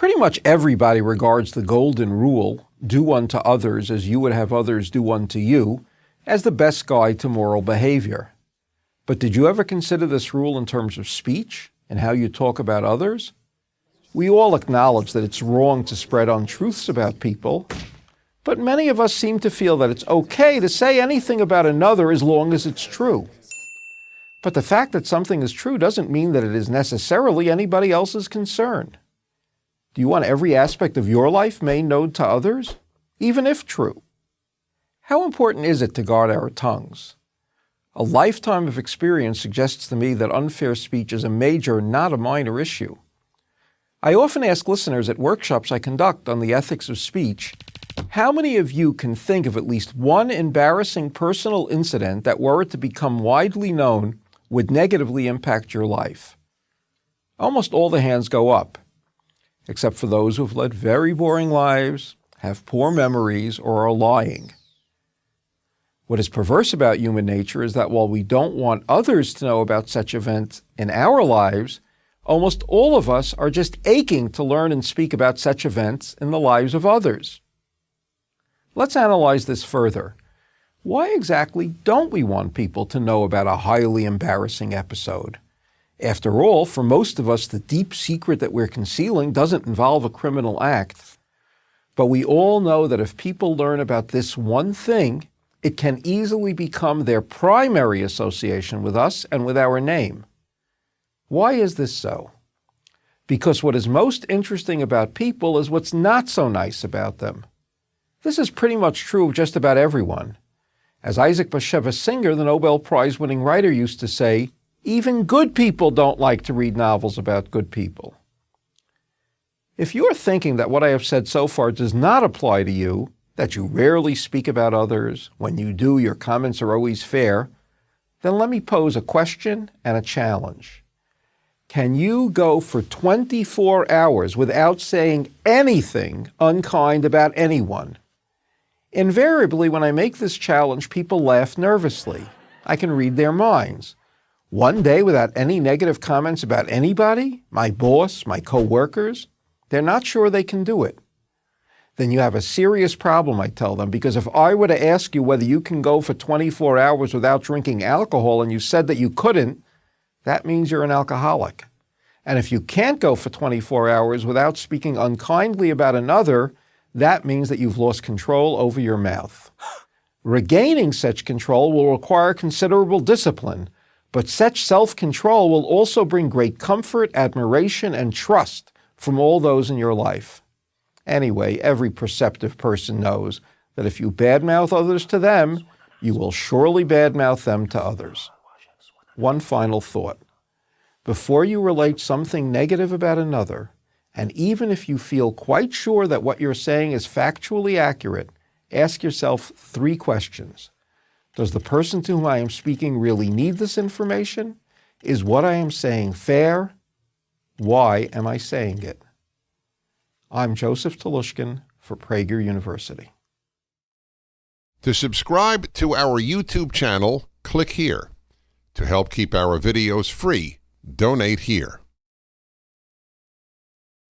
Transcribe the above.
Pretty much everybody regards the golden rule, do unto others as you would have others do unto you, as the best guide to moral behavior. But did you ever consider this rule in terms of speech and how you talk about others? We all acknowledge that it's wrong to spread untruths about people, but many of us seem to feel that it's okay to say anything about another as long as it's true. But the fact that something is true doesn't mean that it is necessarily anybody else's concern. Do you want every aspect of your life made known to others, even if true? How important is it to guard our tongues? A lifetime of experience suggests to me that unfair speech is a major, not a minor issue. I often ask listeners at workshops I conduct on the ethics of speech, how many of you can think of at least one embarrassing personal incident that, were it to become widely known, would negatively impact your life? Almost all the hands go up, except for those who have led very boring lives, have poor memories, or are lying. What is perverse about human nature is that while we don't want others to know about such events in our lives, almost all of us are just aching to learn and speak about such events in the lives of others. Let's analyze this further. Why exactly don't we want people to know about a highly embarrassing episode? After all, for most of us, the deep secret that we're concealing doesn't involve a criminal act. But we all know that if people learn about this one thing, it can easily become their primary association with us and with our name. Why is this so? Because what is most interesting about people is what's not so nice about them. This is pretty much true of just about everyone. As Isaac Bashevis Singer, the Nobel Prize-winning writer, used to say, even good people don't like to read novels about good people. If you're thinking that what I have said so far does not apply to you, that you rarely speak about others, when you do, your comments are always fair, then let me pose a question and a challenge. Can you go for 24 hours without saying anything unkind about anyone? Invariably, when I make this challenge, people laugh nervously. I can read their minds. One day without any negative comments about anybody, my boss, my co-workers, they're not sure they can do it. Then you have a serious problem, I tell them, because if I were to ask you whether you can go for 24 hours without drinking alcohol and you said that you couldn't, that means you're an alcoholic. And if you can't go for 24 hours without speaking unkindly about another, that means that you've lost control over your mouth. Regaining such control will require considerable discipline, but such self-control will also bring great comfort, admiration, and trust from all those in your life. Anyway, every perceptive person knows that if you badmouth others to them, you will surely badmouth them to others. One final thought. Before you relate something negative about another, and even if you feel quite sure that what you're saying is factually accurate, ask yourself 3 questions. Does the person to whom I am speaking really need this information? Is what I am saying fair? Why am I saying it? I'm Joseph Telushkin for Prager University. To subscribe to our YouTube channel, click here. To help keep our videos free, donate here.